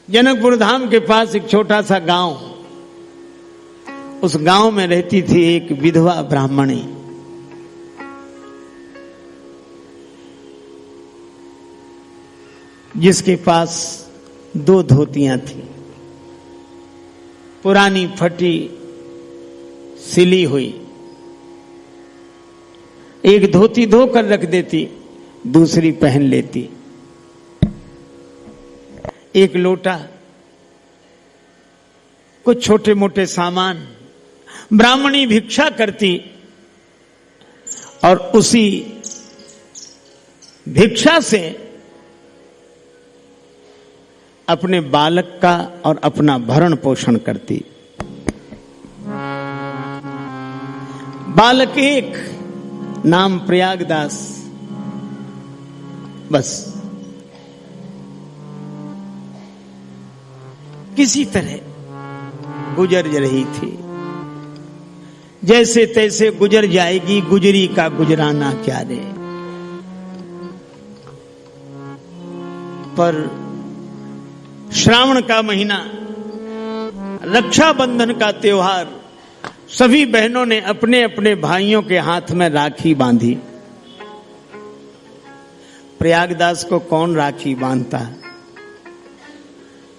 जनकपुर धाम के पास एक छोटा सा गांव, उस गांव में रहती थी एक विधवा ब्राह्मणी। जिसके पास 2 धोतियां थी, पुरानी फटी सिली हुई। एक धोती धोकर रख देती, दूसरी पहन लेती। एक लोटा, कुछ छोटे मोटे सामान। ब्राह्मणी भिक्षा करती और उसी भिक्षा से अपने बालक का और अपना भरण पोषण करती। बालक एक, नाम प्रयागदास, बस। किसी तरह गुजर रही थी, जैसे तैसे गुजर जाएगी। गुजरी का गुजराना क्या रे। पर श्रावण का महीना, रक्षाबंधन का त्योहार, सभी बहनों ने अपने अपने भाइयों के हाथ में राखी बांधी। प्रयागदास को कौन राखी बांधता?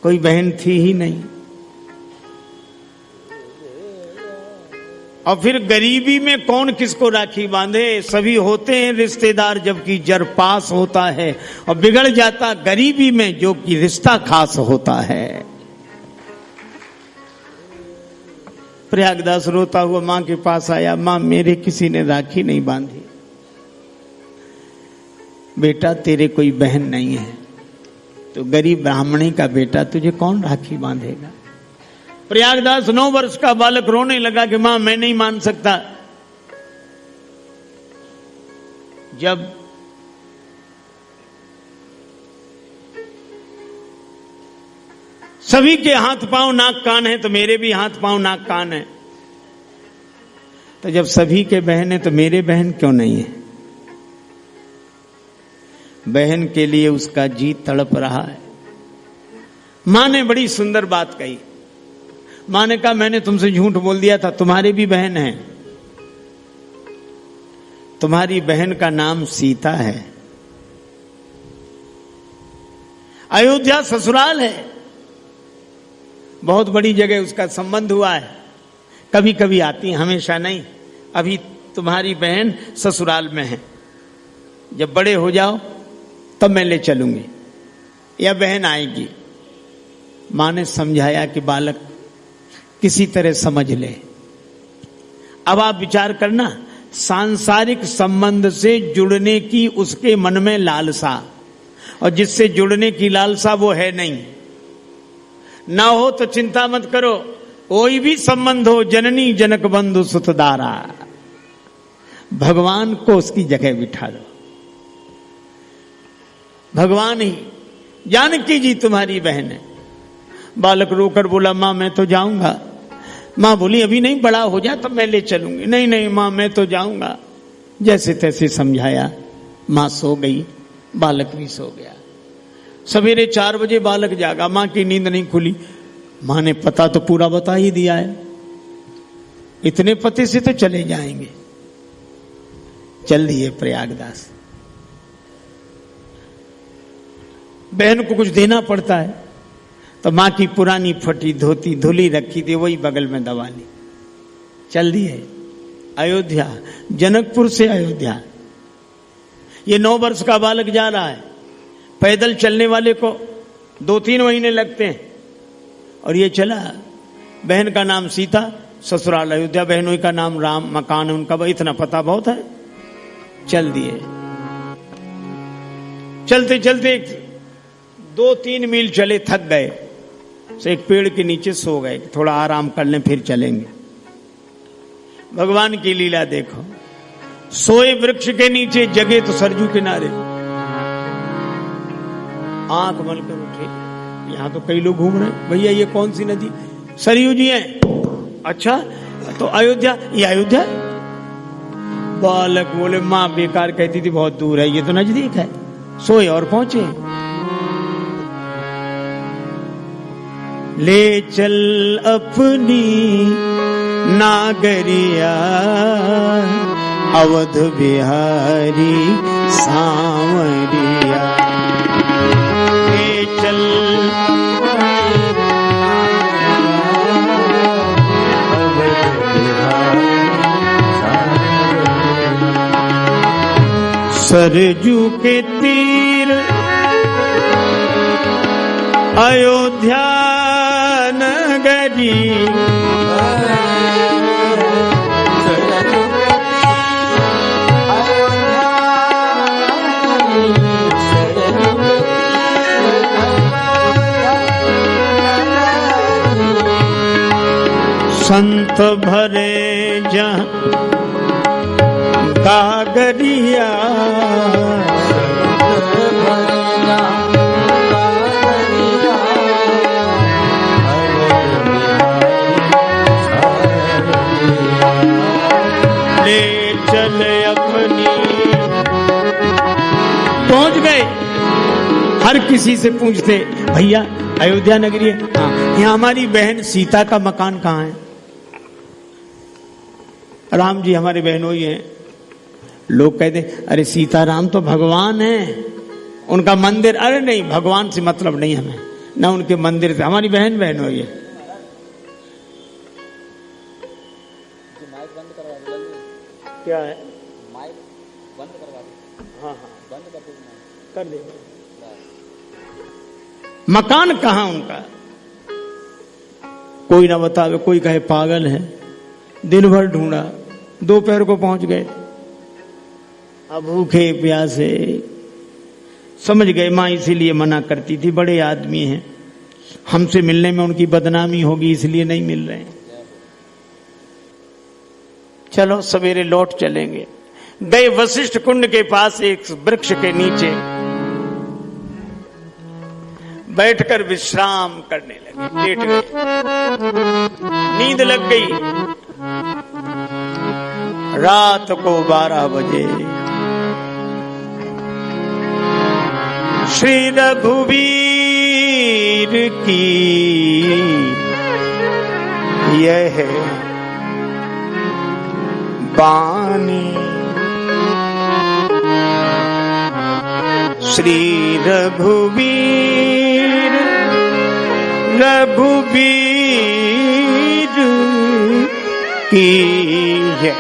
कोई बहन थी ही नहीं। और फिर गरीबी में कौन किसको राखी बांधे? सभी होते हैं रिश्तेदार, जबकि जर पास होता है। और बिगड़ जाता गरीबी में, जो कि रिश्ता खास होता है। प्रयागदास रोता हुआ मां के पास आया। मां, मेरे किसी ने राखी नहीं बांधी। बेटा, तेरे कोई बहन नहीं है, तो गरीब ब्राह्मणी का बेटा, तुझे कौन राखी बांधेगा? प्रयागदास 9 वर्ष का बालक रोने लगा कि मां, मैं नहीं मान सकता। जब सभी के हाथ पांव नाक कान है, तो मेरे भी हाथ पांव नाक कान है। तो जब सभी के बहन है, तो मेरे बहन क्यों नहीं है? बहन के लिए उसका जी तड़प रहा है। मां ने बड़ी सुंदर बात कही। मां ने कहा, मैंने तुमसे झूठ बोल दिया था, तुम्हारी भी बहन है। तुम्हारी बहन का नाम सीता है। अयोध्या ससुराल है, बहुत बड़ी जगह उसका संबंध हुआ है। कभी कभी आती, हमेशा नहीं। अभी तुम्हारी बहन ससुराल में है, जब बड़े हो जाओ तब मैं ले चलूंगी, या बहन आएगी। मां ने समझाया कि बालक किसी तरह समझ ले। अब आप विचार करना, सांसारिक संबंध से जुड़ने की उसके मन में लालसा, और जिससे जुड़ने की लालसा वो है नहीं। ना हो तो चिंता मत करो, कोई भी संबंध हो, जननी जनक बंधु सुतदारा, भगवान को उसकी जगह बिठा दो। भगवान ही, जानकी जी तुम्हारी बहन है। बालक रोकर बोला, मां मैं तो जाऊंगा। मां बोली, अभी नहीं, बड़ा हो जा तब मैं ले चलूंगी। नहीं नहीं मां, मैं तो जाऊंगा। जैसे तैसे समझाया, मां सो गई, बालक भी सो गया। सवेरे 4 बजे बालक जागा, मां की नींद नहीं खुली। मां ने पता तो पूरा बता ही दिया है, इतने पते से तो चले जाएंगे। चल दिए प्रयागदास। बहन को कुछ देना पड़ता है, तो मां की पुरानी फटी धोती धुली रखी थी, वही बगल में दबा ली। चल दिए अयोध्या, जनकपुर से अयोध्या। ये 9 वर्ष का बालक जा रहा है। पैदल चलने वाले को 2-3 महीने लगते हैं, और ये चला। बहन का नाम सीता, ससुराल अयोध्या, बहनों का नाम राम, मकान उनका इतना पता बहुत है। चल दिए। चलते चलते 2-3 मील चले, थक गए, से एक पेड़ के नीचे सो गए, थोड़ा आराम कर लें फिर चलेंगे। भगवान की लीला देखो, सोए वृक्ष के नीचे, जगे तो सरजू किनारे। आंख मल कर उठे, यहां तो कई लोग घूम रहे हैं। भैया ये कौन सी नदी? सरयू जी है। अच्छा, तो अयोध्या, ये अयोध्या? बालक बोले, मां बेकार कहती थी बहुत दूर है, ये तो नजदीक है। सोए और पहुंचे। ले चल अपनी नागरिया, अवध बिहारी सांवरिया। ले चल सरजू के तीर अयोध्या नगरी, संत भरे जहाँ कागरिया, ले चले अपनी। पहुंच गए। हर किसी से पूछते, भैया अयोध्या नगरी है? हाँ। यहाँ हमारी बहन सीता का मकान कहाँ है? राम जी हमारे बहनोई हैं। लोग कहते, अरे सीताराम तो भगवान है, उनका मंदिर। अरे नहीं, भगवान से मतलब नहीं हमें, ना उनके मंदिर से, हमारी बहन बहनोई है। क्या है? माइक बंद करवा दो। हाँ हाँ बंद कर दे। मकान कहाँ उनका? कोई ना बतावे, कोई कहे पागल है। दिन भर ढूंढा, दोपहर को पहुंच गए। अब भूखे प्यासे, समझ गए माँ इसीलिए मना करती थी, बड़े आदमी हैं, हमसे मिलने में उनकी बदनामी होगी, इसलिए नहीं मिल रहे। चलो सवेरे लौट चलेंगे। गए वशिष्ठ कुंड के पास एक वृक्ष के नीचे बैठकर विश्राम करने लगे, लेट गए। नींद लग गई। रात को 12 बजे श्री रघुवीर की यह बानी, श्री रघुवीर रघुवीर की यह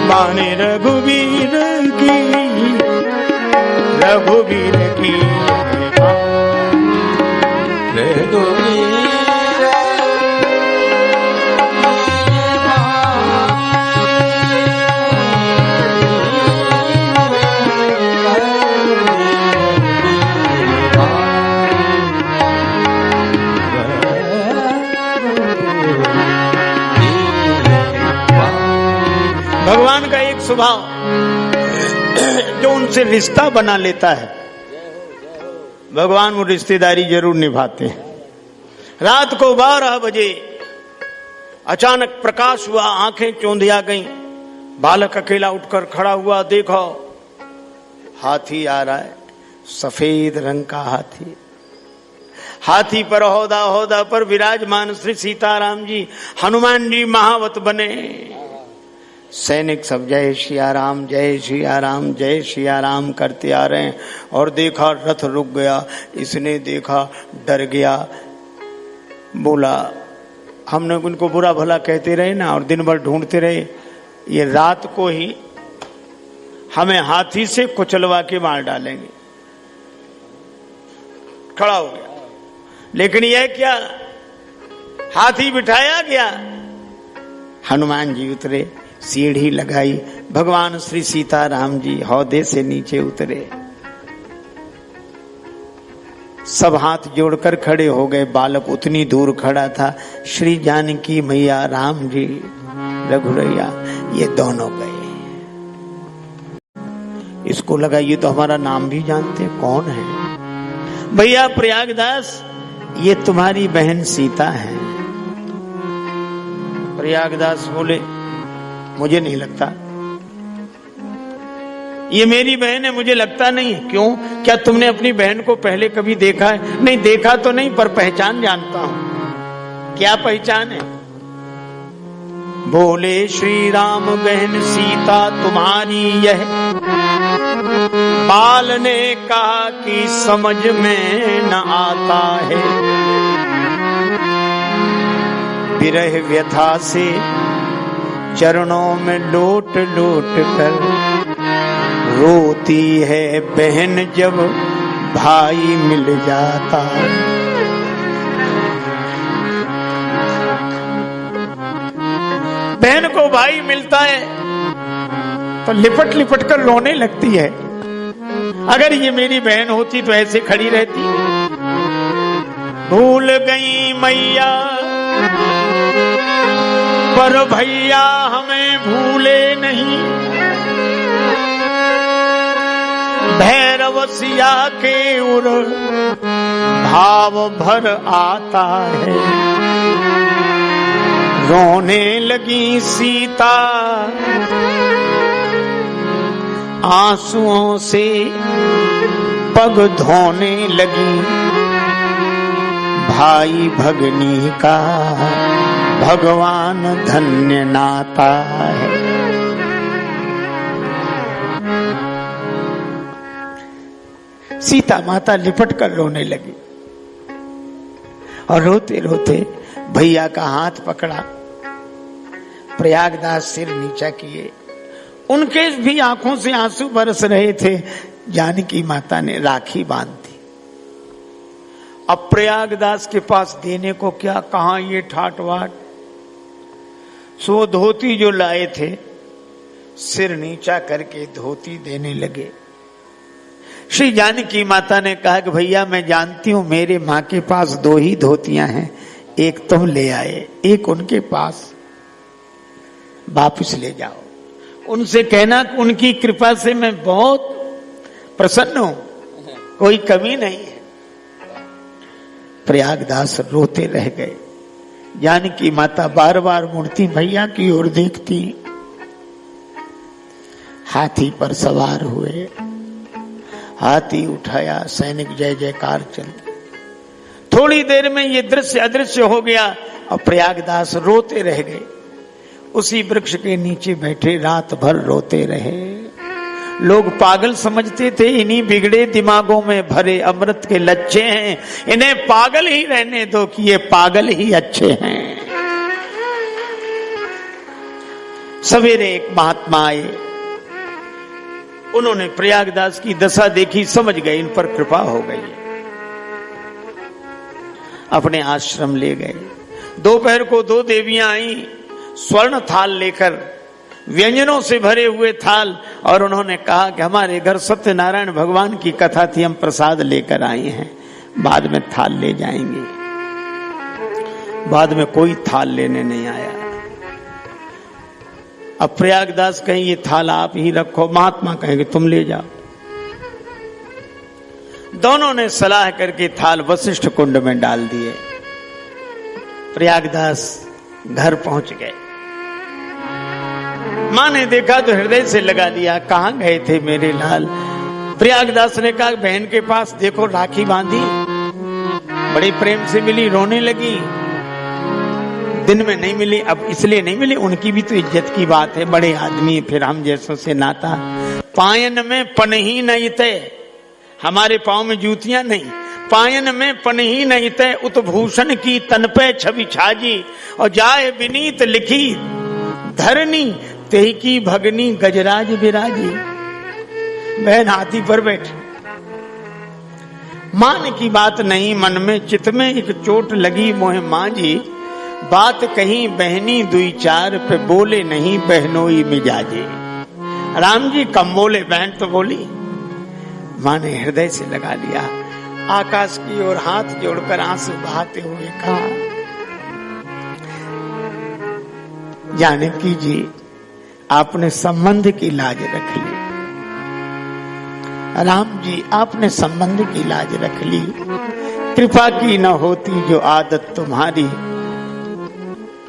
बानी, रघुवीर की, रघुवीर की भगवान का एक स्वभाव जो उनसे रिश्ता बना लेता है, भगवान वो रिश्तेदारी जरूर निभाते हैं। रात को 12 बजे अचानक प्रकाश हुआ, आंखें चौंधिया गईं। बालक अकेला उठकर खड़ा हुआ, देखो हाथी आ रहा है, सफेद रंग का हाथी। हाथी पर होदा पर विराजमान श्री सीताराम जी, हनुमान जी महावत बने। सैनिक सब जय सिया राम, जय सिया राम, जय सिया राम करते आ रहे हैं। और देखा रथ रुक गया। इसने देखा, डर गया, बोला हमने उनको बुरा भला कहते रहे ना, और दिन भर ढूंढते रहे, ये रात को ही हमें हाथी से कुचलवा के मार डालेंगे। खड़ा हो गया। लेकिन यह क्या, हाथी बिठाया गया। हनुमान जी उतरे, सीढ़ी लगाई, भगवान श्री सीताराम जी हौदे से नीचे उतरे। सब हाथ जोड़कर खड़े हो गए। बालक उतनी दूर खड़ा था। श्री जानकी मैया, राम जी, रघुरैया, ये दोनों गए। इसको लगा ये तो हमारा नाम भी जानते, कौन है? भैया प्रयागदास, ये तुम्हारी बहन सीता है। प्रयागदास बोले मुझे नहीं लगता। ये मेरी बहन है, मुझे लगता नहीं। क्यों? क्या तुमने अपनी बहन को पहले कभी देखा है? नहीं, देखा तो नहीं, पर पहचान जानता हूं। क्या पहचान है? बोले श्री राम बहन सीता तुम्हारी यह, बाल ने कहा कि समझ में न आता है, विरह व्यथा से चरणों में लोट लोट कर रोती है बहन जब भाई मिल जाता है। बहन को भाई मिलता है तो लिपट लिपट कर रोने लगती है। अगर ये मेरी बहन होती तो ऐसे खड़ी रहती। भूल गई मैया पर भैया हमें भूले नहीं, भैरव सिया के उर भाव भर आता है। रोने लगी सीता आंसुओं से पग धोने लगी, भाई भगनी का भगवान धन्य नाता है। सीता माता लिपट कर रोने लगी और रोते रोते भैया का हाथ पकड़ा, प्रयागदास सिर नीचा किए। उनके भी आंखों से आंसू बरस रहे थे। जानकी माता ने राखी बांध दी। अब प्रयागदास के पास देने को क्या, कहां ये ठाट वाट। सो धोती जो लाए थे सिर नीचा करके धोती देने लगे। श्री जानकी माता ने कहा कि भैया मैं जानती हूं मेरे मां के पास 2 ही धोतियां हैं, एक तुम ले आए, एक उनके पास, वापिस ले जाओ। उनसे कहना कि उनकी कृपा से मैं बहुत प्रसन्न हूं, कोई कमी नहीं है। प्रयागदास रोते रह गए। जानकी माता बार बार मुड़ती भैया की ओर देखती। हाथी पर सवार हुए, हाथी उठाया, सैनिक जय जयकार चलते। थोड़ी देर में ये दृश्य अदृश्य हो गया और प्रयागदास रोते रह गए। उसी वृक्ष के नीचे बैठे रात भर रोते रहे। लोग पागल समझते थे, इन्हीं बिगड़े दिमागों में भरे अमृत के लच्छे हैं, इन्हें पागल ही रहने दो कि ये पागल ही अच्छे हैं। सवेरे एक महात्मा आए, उन्होंने प्रयागदास की दशा देखी, समझ गए इन पर कृपा हो गई, अपने आश्रम ले गए। दोपहर को 2 देवियां आई स्वर्ण थाल लेकर, व्यंजनों से भरे हुए थाल, और उन्होंने कहा कि हमारे घर सत्यनारायण भगवान की कथा थी, हम प्रसाद लेकर आए हैं, बाद में थाल ले जाएंगे। बाद में कोई थाल लेने नहीं आया। अब प्रयागदास कहें ये थाल आप ही रखो, महात्मा कहेंगे तुम ले जाओ। दोनों ने सलाह करके थाल वशिष्ठ कुंड में डाल दिए। प्रयागदास घर पहुंच गए। मां ने देखा तो हृदय से लगा लिया, कहां गए थे मेरे लाल। प्रयागदास ने कहा बहन के पास देखो राखी बांधी, बड़े प्रेम से मिली, रोने लगी। दिन में नहीं मिली, अब इसलिए नहीं मिली, उनकी भी तो इज्जत की बात है, बड़े आदमी, फिर हम जैसों से नाता। पायन में पनही नहीं तय, हमारे पांव में जूतियां नहीं, पायन में पनही नहीं तय, उत्भूषण की तन पे छवि छाजी, और जाए विनीत लिखी धरनी, तेही की भगनी गजराज विराजी। बहन हाथी पर बैठी, मान की बात नहीं मन में, चित में एक चोट लगी मोहे मां जी, बात कही बहनी 2-4 पे, बोले नहीं बहनोई मिजाजे। राम जी कम बोले, बहन तो बोली। मां ने हृदय से लगा लिया, आकाश की ओर हाथ जोड़कर आंसू बहाते हुए कहा, जानकी जी आपने संबंध की लाज रख ली, राम जी आपने संबंध की लाज रख ली, कृपा की न होती जो आदत तुम्हारी,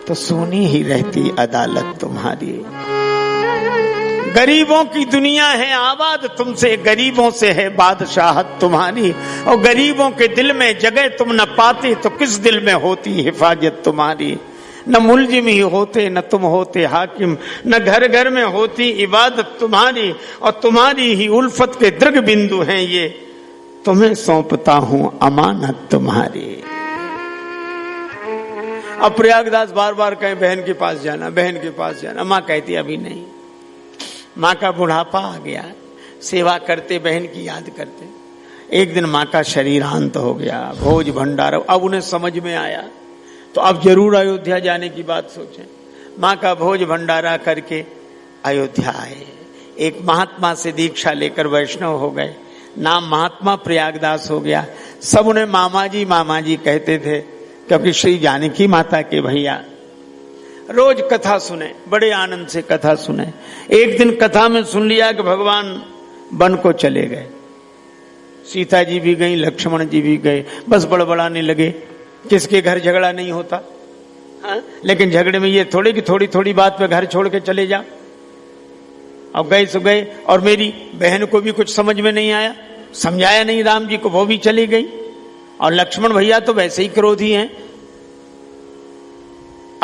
तो सोनी ही रहती अदालत तुम्हारी। गरीबों की दुनिया है आबाद तुमसे, गरीबों से है बादशाहत तुम्हारी। और गरीबों के दिल में जगह तुम न पाते तो किस दिल में होती हिफाजत तुम्हारी। न मुलजिम ही होते न तुम होते हाकिम, न घर घर में होती इबादत तुम्हारी। और तुम्हारी ही उल्फत के दृग बिंदु हैं ये, तुम्हें सौंपता हूं अमानत तुम्हारी। अब प्रयागदास बार बार कहे बहन के पास जाना, बहन के पास जाना। माँ कहती अभी नहीं, माँ का बुढ़ापा आ गया, सेवा करते बहन की याद करते। एक दिन माँ का शरीरांत हो गया, भोज भंडारा, अब उन्हें समझ में आया तो अब जरूर अयोध्या जाने की बात सोचें। माँ का भोज भंडारा करके अयोध्या आए। एक महात्मा से दीक्षा लेकर वैष्णव हो गए, नाम महात्मा प्रयागदास हो गया। सब उन्हें मामा जी कहते थे, क्योंकि श्री जानकी माता के भैया। रोज कथा सुने, बड़े आनंद से कथा सुने। एक दिन कथा में सुन लिया कि भगवान वन को चले गए, सीता जी भी गई, लक्ष्मण जी भी गए। बस बड़बड़ाने लगे, किसके घर झगड़ा नहीं होता, हाँ? लेकिन झगड़े में ये थोड़े कि थोड़ी थोड़ी बात पे घर छोड़ के चले जा। अब गए सो गए, और मेरी बहन को भी कुछ समझ में नहीं आया, समझाया नहीं राम जी को, वो भी चली गई। और लक्ष्मण भैया तो वैसे ही क्रोधी हैं।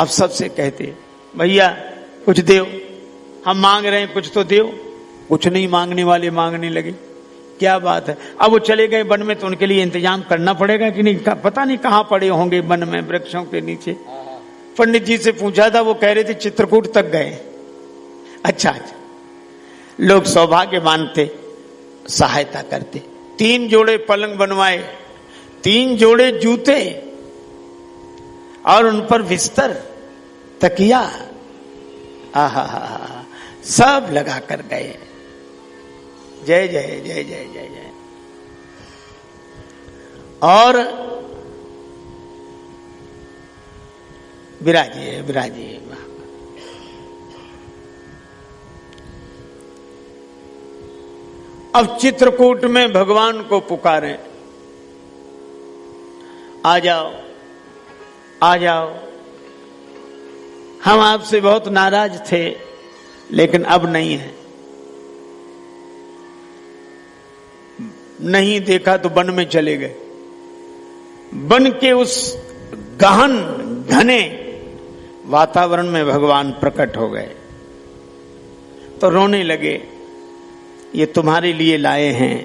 अब सबसे कहते भैया कुछ दो, हम मांग रहे हैं कुछ तो दो। कुछ नहीं मांगने वाले मांगने लगे, क्या बात है। अब वो चले गए वन में तो उनके लिए इंतजाम करना पड़ेगा कि नहीं, पता नहीं कहां पड़े होंगे वन में, वृक्षों के नीचे। पंडित जी से पूछा था, वो कह रहे थे चित्रकूट तक गए। अच्छा, लोग सौभाग्य मानते, सहायता करते। 3 जोड़े पलंग बनवाए, 3 जोड़े जूते, और उन पर बिस्तर, तकिया, आहा सब लगा कर गए। जय जय जय जय जय जय। और विराजिए विराजिए। अब चित्रकूट में भगवान को पुकारें, आ जाओ आ जाओ। हम आपसे बहुत नाराज थे, लेकिन अब नहीं है। नहीं देखा तो वन में चले गए। वन के उस गहन घने वातावरण में भगवान प्रकट हो गए तो रोने लगे। ये तुम्हारे लिए लाए हैं,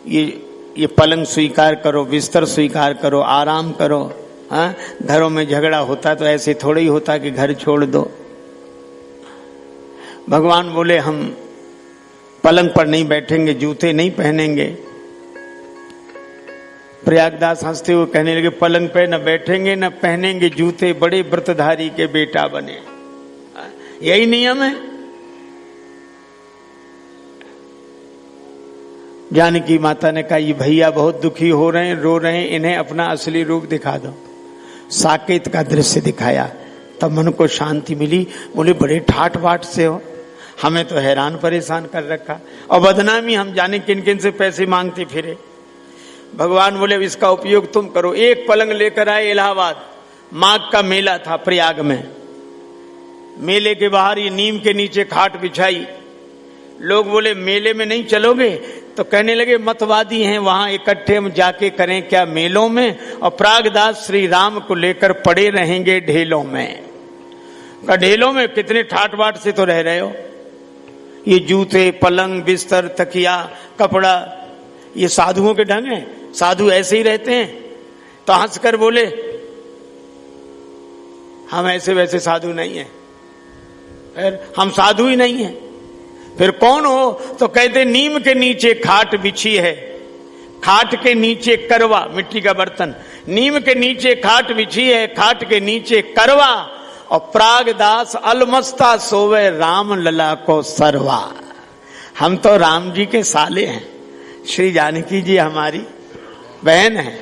ये पलंग स्वीकार करो, बिस्तर स्वीकार करो, आराम करो। हाँ, घरों में झगड़ा होता तो ऐसे थोड़ा ही होता कि घर छोड़ दो। भगवान बोले हम पलंग पर नहीं बैठेंगे, जूते नहीं पहनेंगे। प्रयागदास हंसते हुए कहने लगे, पलंग पे न बैठेंगे न पहनेंगे जूते, बड़े व्रतधारी के बेटा बने। यही नियम है। जानकी माता ने कहा, ये भैया बहुत दुखी हो रहे हैं, रो रहे हैं, इन्हें अपना असली रूप दिखा दो। साकेत का दृश्य दिखाया, तब मन को शांति मिली। बोले बड़े ठाट बाट से हो, हमें तो हैरान परेशान कर रखा, और बदनामी हम जाने किन किन से पैसे मांगते फिरे। भगवान बोले इसका उपयोग तुम करो। एक पलंग लेकर आए इलाहाबाद, माघ का मेला था प्रयाग में। मेले के बाहर ये नीम के नीचे खाट बिछाई। लोग बोले मेले में नहीं चलोगे? तो कहने लगे मतवादी हैं, वहां इकट्ठे हम जाके करें क्या मेलों में, और प्रागदास श्री राम को लेकर पड़े रहेंगे ढेलों में। का ढेलों में कितने ठाट बाट से तो रह रहे हो। ये जूते, पलंग, बिस्तर, तकिया, कपड़ा, ये साधुओं के ढंग हैं? साधु ऐसे ही रहते हैं? तो हंसकर बोले हम ऐसे वैसे साधु नहीं हैं, फिर हम साधु ही नहीं हैं। फिर कौन हो? तो कहते नीम के नीचे खाट बिछी है, खाट के नीचे करवा, मिट्टी का बर्तन, नीम के नीचे खाट बिछी है, खाट के नीचे करवा, और प्रागदास अलमस्ता सोवे राम लला को सरवा। हम तो राम जी के साले हैं, श्री जानकी जी हमारी बहन है,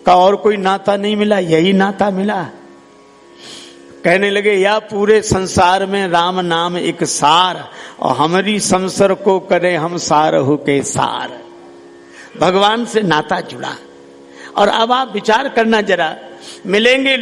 का और कोई नाता नहीं मिला, यही नाता मिला। कहने लगे या पूरे संसार में राम नाम एक सार, और हमारी संसर को करे हम सारहु के सार। भगवान से नाता जुड़ा। और अब आप विचार करना जरा, मिलेंगे